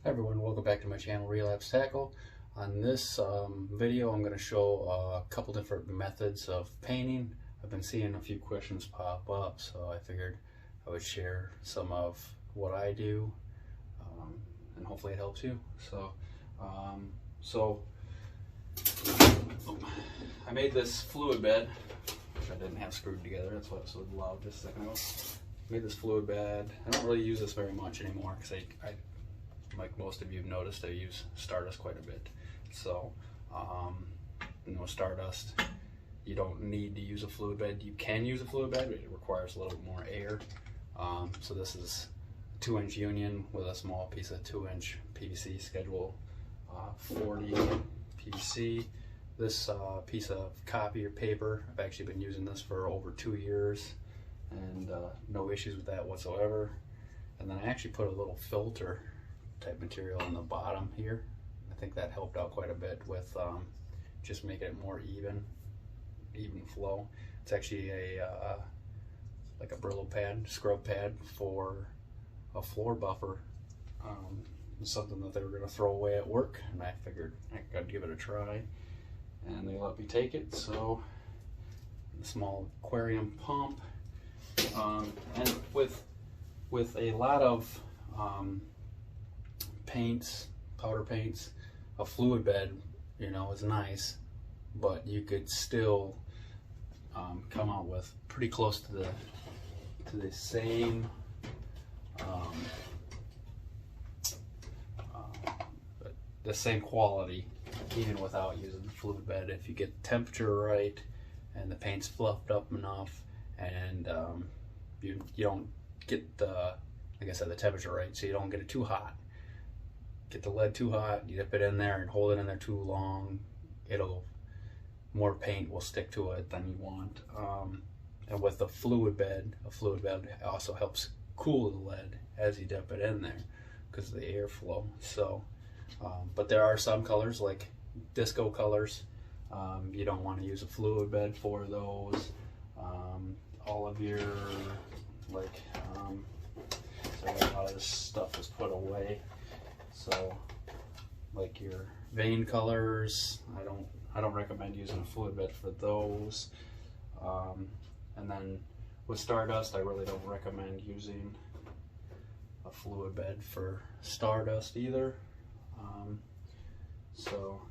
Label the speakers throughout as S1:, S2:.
S1: Hi everyone, welcome back to my channel Relapse Tackle. On this video I'm going to show a couple different methods of painting. I've been seeing a few questions pop up, so I figured I would share some of what I do, and hopefully it helps you. So I made this fluid bed, which I didn't have screwed together. That's why it was so loud just a second ago. Made this fluid bed. I don't really use this very much anymore because I like most of you have noticed, I use stardust quite a bit. So, stardust, you don't need to use a fluid bed. You can use a fluid bed, but it requires a little bit more air. So this is a 2-inch union with a small piece of 2-inch PVC, schedule 40 PVC. This piece of copy or paper, I've actually been using this for over 2 years, and no issues with that whatsoever. And then I actually put a little filter type material on the bottom here. I think that helped out quite a bit with just making it more even flow. It's actually a like a Brillo pad, scrub pad for a floor buffer. Something that they were going to throw away at work, and I figured I'd give it a try, and they let me take it. So a small aquarium pump, and with a lot of paints, powder paints, a fluid bed, is nice, but you could still come out with pretty close to the same quality, even without using the fluid bed, if you get the temperature right and the paint's fluffed up enough, and you don't get the, like I said, the temperature right, so you don't get it too hot. Get the lead too hot, you dip it in there and hold it in there too long, more paint will stick to it than you want. And with a fluid bed also helps cool the lead as you dip it in there because of the airflow. So, but there are some colors like disco colors. You don't want to use a fluid bed for those. All of your so a lot of this stuff is put away. So, like your vein colors, I don't recommend using a fluid bed for those. And then with stardust, I really don't recommend using a fluid bed for stardust either. So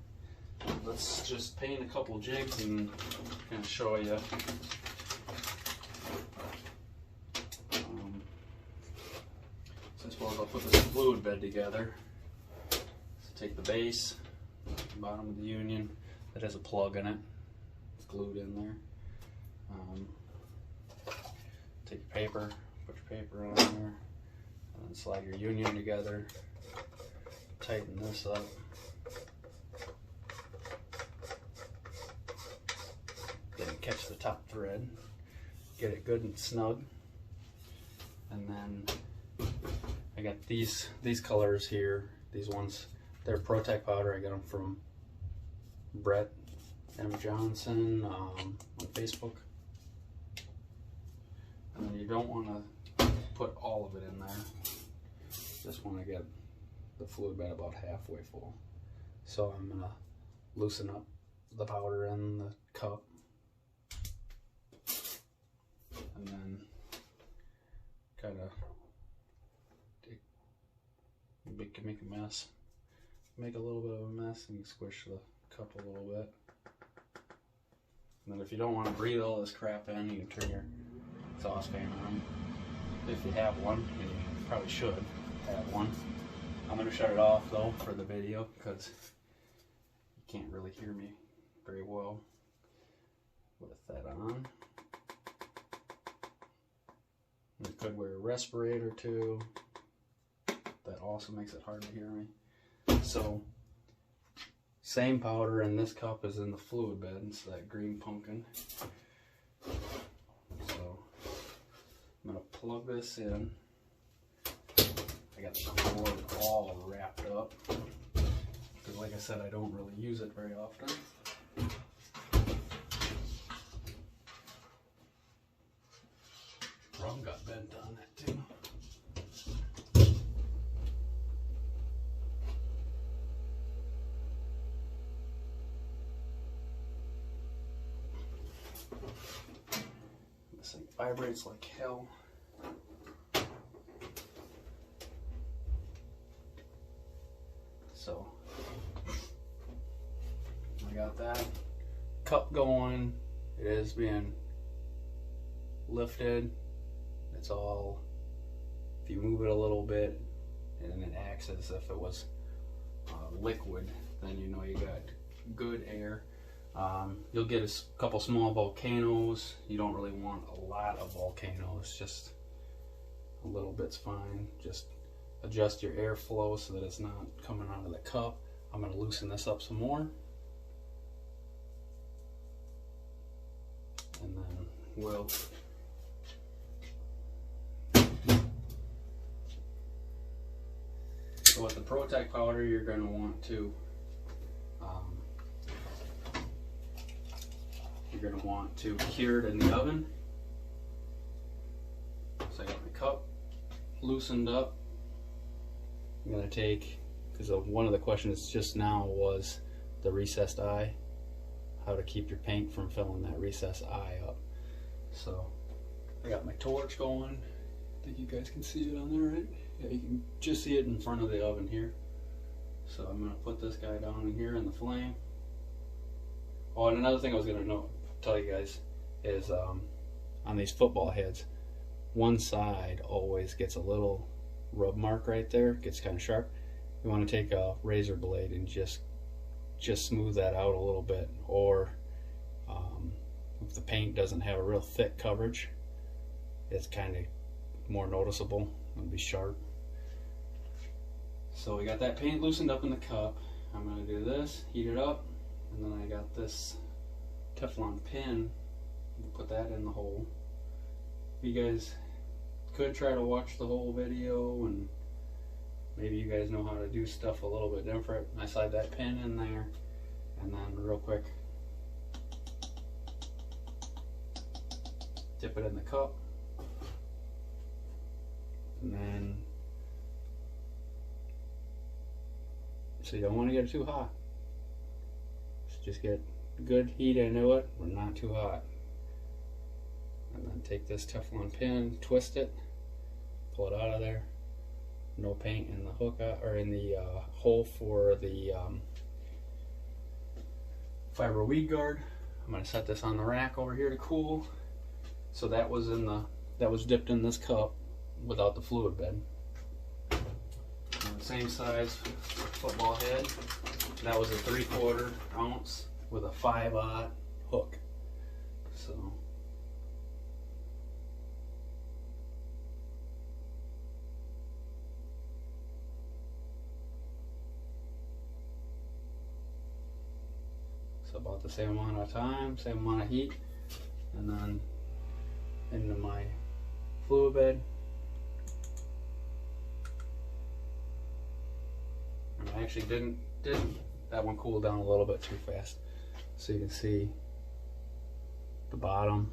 S1: let's just paint a couple jigs and kind of show you. So I suppose I'll put this fluid bed together. Take the base, the bottom of the union, that has a plug in it, it's glued in there. Take your paper, put your paper on there, and then slide your union together, tighten this up. Then catch the top thread, get it good and snug. And then I got these colors here, these ones. They're Protect powder. I got them from Brett M. Johnson on Facebook. And then you don't want to put all of it in there. Just want to get the fluid bed about halfway full. So I'm going to loosen up the powder in the cup. And then kind of make a mess. Make a little bit of a mess, and you squish the cup a little bit. And then if you don't want to breathe all this crap in, you can turn your saucepan on. If you have one, and you probably should have one. I'm going to shut it off though for the video because you can't really hear me very well with that on. And you could wear a respirator too. That also makes it hard to hear me. So, same powder in this cup as in the fluid bed, it's that green pumpkin. So, I'm going to plug this in. I got the cord all wrapped up, because like I said, I don't really use it very often. Drum got bent on that too. This thing vibrates like hell. So I got that cup going. It is being lifted. It's all, if you move it a little bit and it acts as if it was liquid, then you know you got good air. You'll get a couple small volcanoes. You don't really want a lot of volcanoes, just a little bit's fine. Just adjust your airflow so that it's not coming out of the cup. I'm going to loosen this up some more. And then we'll so with the Protect powder, you're going to want to cure it in the oven. So I got my cup loosened up. I'm going to take, because one of the questions just now was the recessed eye, how to keep your paint from filling that recessed eye up. So I got my torch going. I think you guys can see it on there, right? Yeah, you can just see it in front of the oven here. So I'm going to put this guy down in here in the flame. Oh, and another thing I was going to tell you guys is on these football heads, one side always gets a little rub mark right there, gets kind of sharp. You want to take a razor blade and just smooth that out a little bit, or if the paint doesn't have a real thick coverage, it's kind of more noticeable. It'll be sharp. So we got that paint loosened up in the cup. I'm going to do this, heat it up, and then I got this Teflon pin. Put that in the hole. You guys could try to watch the whole video, and maybe you guys know how to do stuff a little bit different. I slide that pin in there, and then real quick dip it in the cup, and then, so you don't want to get it too hot. Just get good heat into it, but not too hot. And then take this Teflon pin, twist it, pull it out of there. No paint in the hook or in the hole for the fiber weed guard. I'm going to set this on the rack over here to cool. So that was dipped in this cup without the fluid bed. Same size football head. That was a 3/4 ounce with a 5/0 hook. So about the same amount of time, same amount of heat, and then into my fluid bed. And I actually didn't that one cooled down a little bit too fast, so you can see the bottom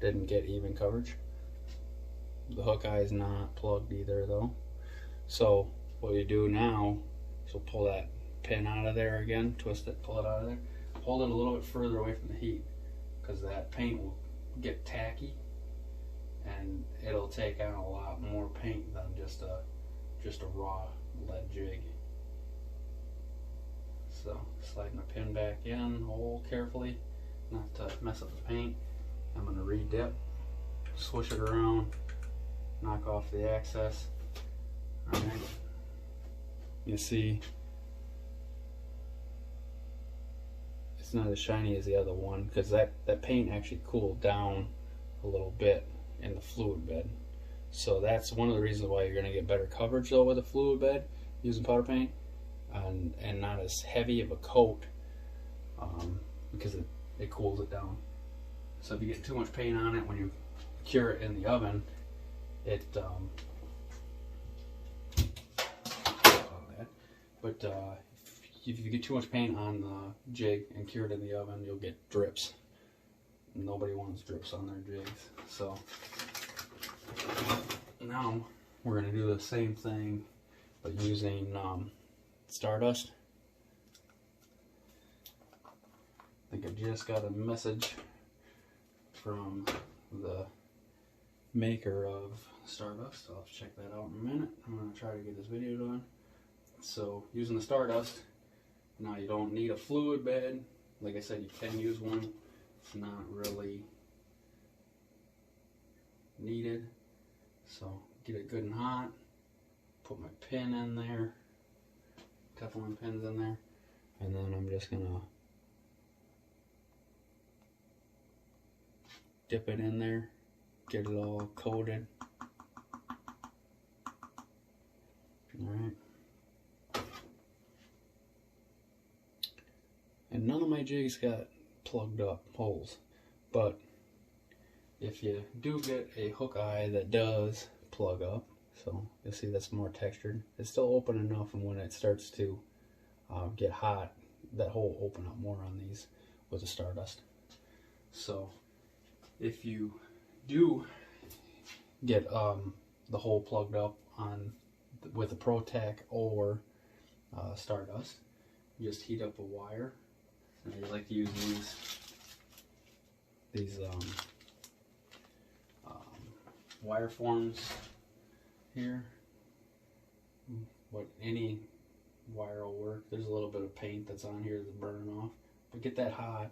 S1: didn't get even coverage. The hook eye is not plugged either though. So what you do now is you'll pull that pin out of there again, twist it, pull it out of there, hold it a little bit further away from the heat, because that paint will get tacky and it'll take on a lot more paint than just a raw lead jig. So slide my pin back in, hold carefully not to mess up the paint. I'm going to re-dip, swish it around, knock off the excess. Alright, you see it's not as shiny as the other one, because that paint actually cooled down a little bit in the fluid bed. So that's one of the reasons why you're going to get better coverage though with a fluid bed using powder paint, and not as heavy of a coat, because it cools it down. So if you get too much paint on it when you cure it in the oven, if you get too much paint on the jig and cure it in the oven, you'll get drips. Nobody wants drips on their jigs. So now we're going to do the same thing, but using stardust. I think I just got a message from the maker of Stardust. I'll have to check that out in a minute. I'm going to try to get this video done. So using the Stardust, now you don't need a fluid bed. Like I said, you can use one. It's not really needed. So get it good and hot. Put my pin in there. Teflon pins in there. And then I'm just going to dip it in there. Get it all coated. Alright. And none of my jigs got plugged up holes, but if you do get a hook eye that does plug up, so you'll see that's more textured, it's still open enough, and when it starts to get hot, that hole will open up more on these with the Stardust. So if you do get the hole plugged up on with a ProTac or Stardust, just heat up a wire. And I like to use these wire forms here. What any wire will work. There's a little bit of paint that's on here that's burning off, but get that hot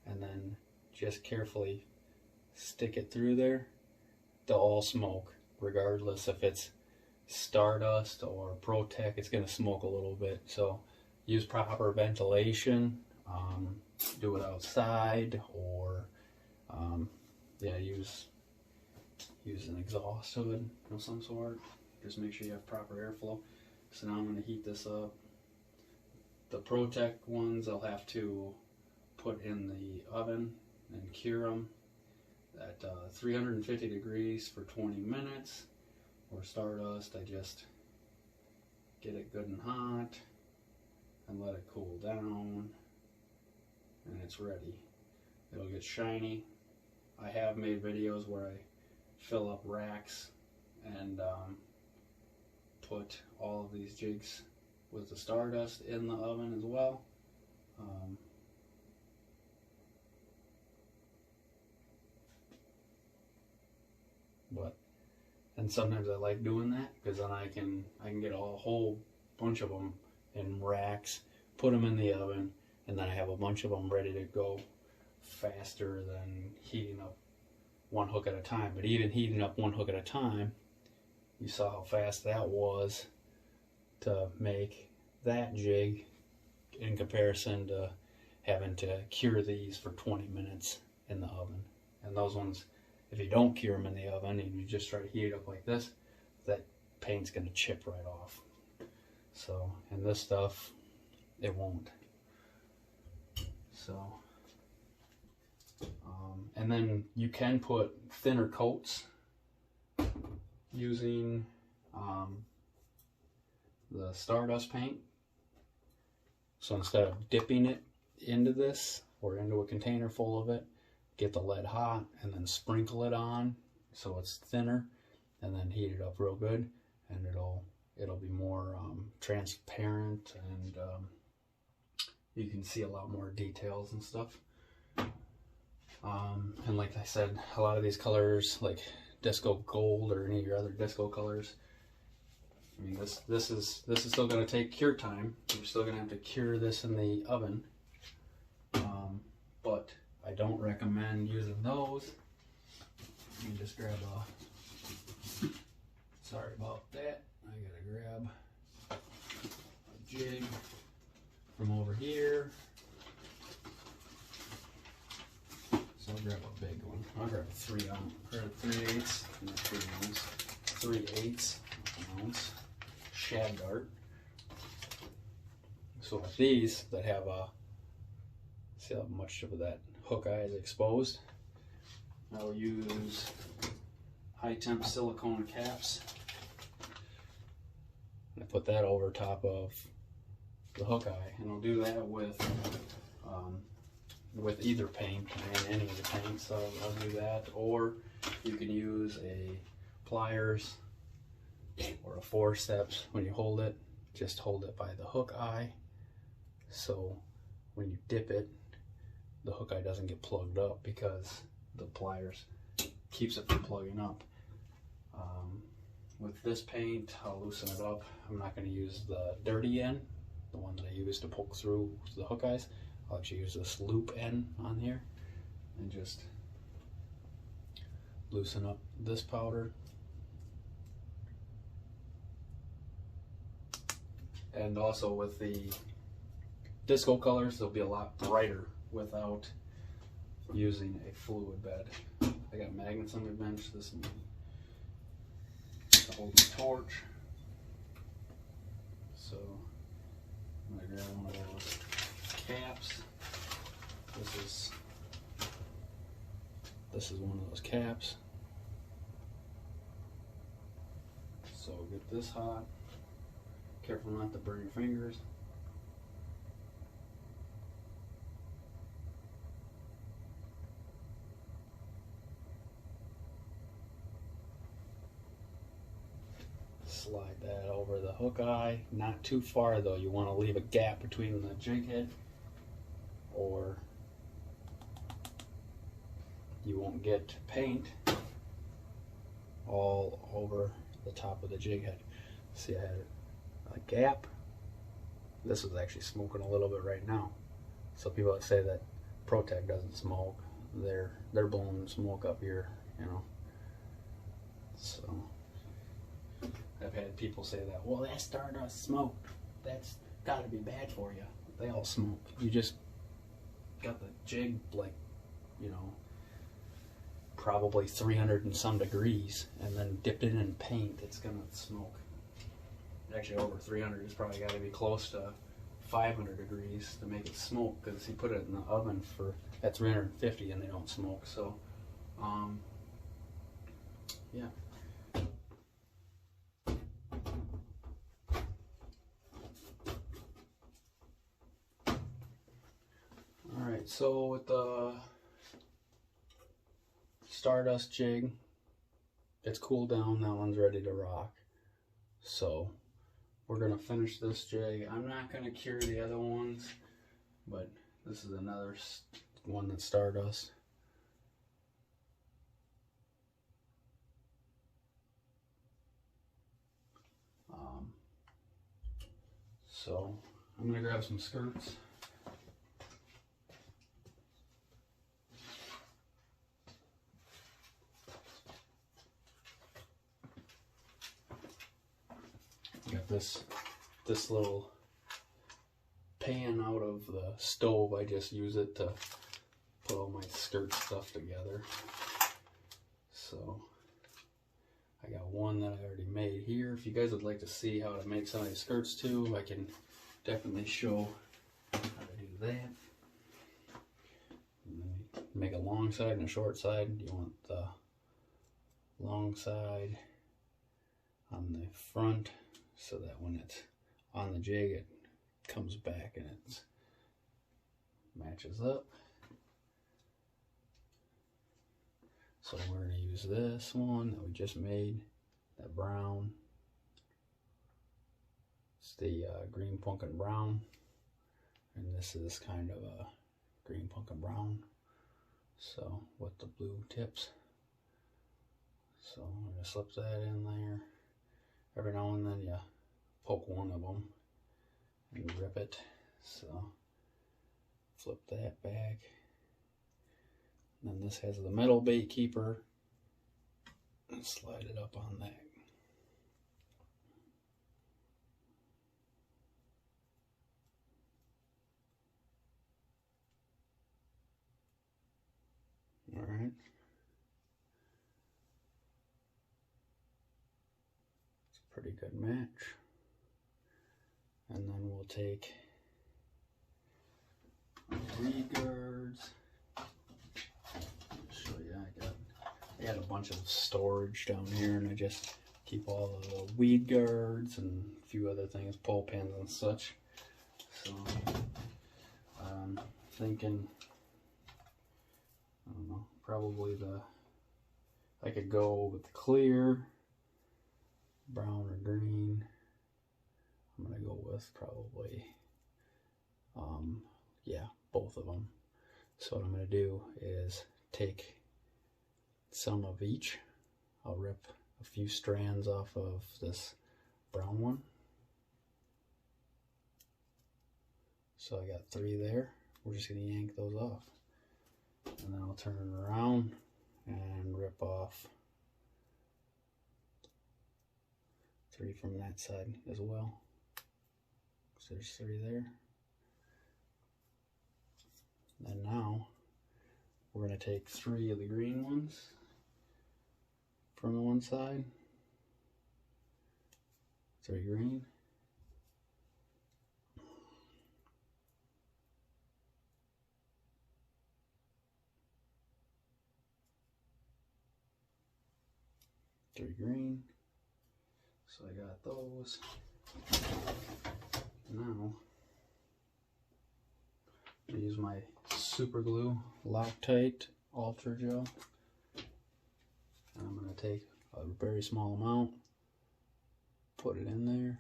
S1: and then just carefully stick it through there. They'll all smoke, regardless if it's Stardust or ProTac. It's going to smoke a little bit, so use proper ventilation. Do it outside, or yeah, use an exhaust hood of some sort. Just make sure you have proper airflow. So now I'm going to heat this up. The ProTac ones I'll have to put in the oven and cure them at 350 degrees for 20 minutes. Or Stardust, I just get it good and hot and let it cool down, and it's ready. It'll get shiny. I have made videos where I fill up racks and put all of these jigs with the Stardust in the oven as well. And sometimes I like doing that because then I can get a whole bunch of them in racks, put them in the oven, and then I have a bunch of them ready to go faster than heating up one hook at a time. But even heating up one hook at a time, you saw how fast that was to make that jig in comparison to having to cure these for 20 minutes in the oven. And those ones, if you don't cure them in the oven and you just try to heat it up like this, that paint's going to chip right off. So, and this stuff, it won't. So, and then you can put thinner coats using the Stardust paint. So instead of dipping it into this or into a container full of it, get the lead hot and then sprinkle it on so it's thinner, and then heat it up real good, and it'll be more transparent, and you can see a lot more details and stuff. And like I said, a lot of these colors, like disco gold or any of your other disco colors, I mean, this is still going to take cure time. You're still going to have to cure this in the oven, but I don't recommend using those. Let me just grab a, sorry about that, I gotta grab a jig from over here. So I'll grab a big one. I'll grab a 3 ounce, or 3/8, not 3 ounce, 3/8 ounce shad dart. So with these that have a, see how much of that hook eye is exposed, I'll use high temp silicone caps. I put that over top of the hook eye, and I'll do that with either paint, and any of the paints. So I'll do that, or you can use a pliers or a forceps. When you hold it, just hold it by the hook eye, so when you dip it, the hook eye doesn't get plugged up because the pliers keeps it from plugging up. With this paint, I'll loosen it up. I'm not going to use the dirty end, the one that I use to poke through the hook eyes. I'll actually use this loop end on here and just loosen up this powder. And also with the disco colors, they'll be a lot brighter without using a fluid bed. I got magnets on my bench. This is to hold the torch. So I'm gonna grab one of those caps. This is one of those caps. So get this hot. Careful not to burn your fingers. Slide that over the hook eye, not too far though. You want to leave a gap between the jig head or you won't get paint all over the top of the jig head. See, I had a gap. This is actually smoking a little bit right now. So people that say that ProTech doesn't smoke, they're blowing smoke up here, you know. So I've had people say that, well, that stardust smoke, that's got to be bad for you. They all smoke. You just got the jig, like, you know, probably 300 and some degrees, and then dipped it in paint, it's gonna smoke. Actually, over 300, it's probably got to be close to 500 degrees to make it smoke, because you put it in the oven at 350 and they don't smoke. So, yeah. Alright, so with the stardust jig, it's cooled down, that one's ready to rock. So we're going to finish this jig. I'm not going to cure the other ones, but this is another one that's stardust. So I'm going to grab some skirts. Got this little pan out of the stove. I just use it to put all my skirt stuff together. So I got one that I already made here. If you guys would like to see how to make some of these skirts too, I can definitely show how to do that. And then make a long side and a short side. You want the long side on the front, so that when it's on the jig, it comes back and it matches up. So we're going to use this one that we just made, that brown. It's the green pumpkin brown, and this is kind of a green pumpkin brown, so with the blue tips. So I'm going to slip that in there. Every now and then you poke one of them and rip it, so flip that back. And then this has the metal bait keeper, and slide it up on that. All right. It's a pretty good match. And then we'll take reed guards. Show you, I got a bunch of storage down here, and I just keep all of the weed guards and a few other things, pole pins and such. So I'm thinking, I don't know, probably I could go with the clear, brown or green. I'm gonna go with probably, yeah, both of them. So what I'm going to do is take some of each. I'll rip a few strands off of this brown one. So I got 3 there. We're just going to yank those off. And then I'll turn it around and rip off 3 from that side as well. So there's 3 there. And now we're going to take 3 of the green ones from the one side. 3 green. Three green. So I got those. Now I'm gonna use my super glue Loctite Ultra Gel. And I'm gonna take a very small amount, put it in there.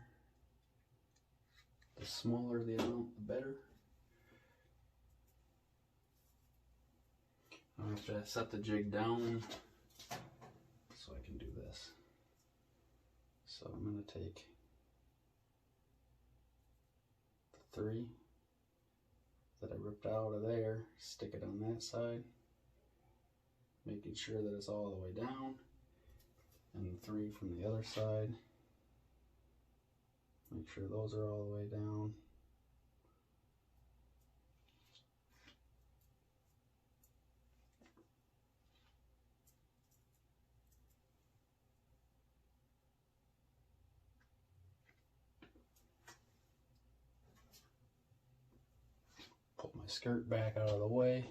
S1: The smaller the amount, the better. I have to set the jig down so I can do this. So I'm going to take the 3 that I ripped out of there, stick it on that side, making sure that it's all the way down, and the 3 from the other side, make sure those are all the way down. Put my skirt back out of the way.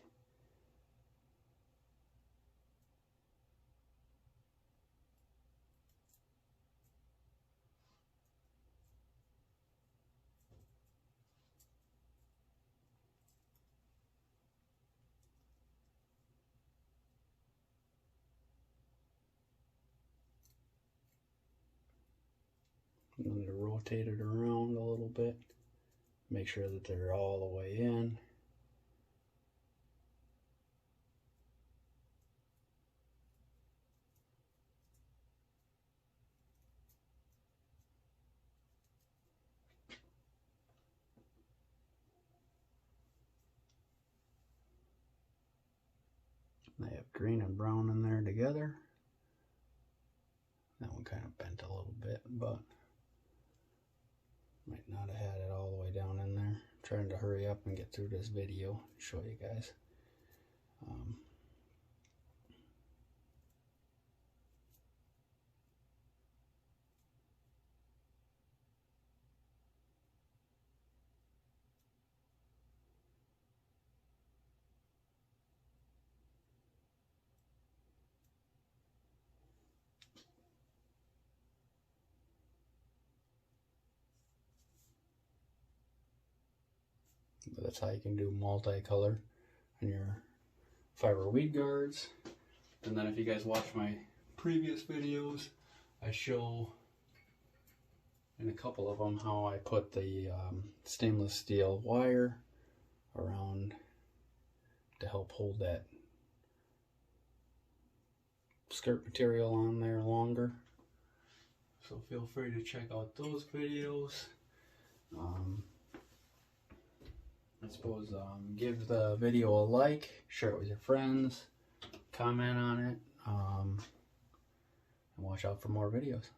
S1: I'm going to rotate it around a little bit, make sure that they're all the way in. I have green and brown in there together. That one kind of bent a little bit, but might not have had it all the way down in there. I'm trying to hurry up and get through this video and show you guys. But that's how you can do multicolor on your fiber weed guards. And then if you guys watch my previous videos, I show in a couple of them how I put the stainless steel wire around to help hold that skirt material on there longer. So feel free to check out those videos. I suppose give the video a like, share it with your friends, comment on it, and watch out for more videos.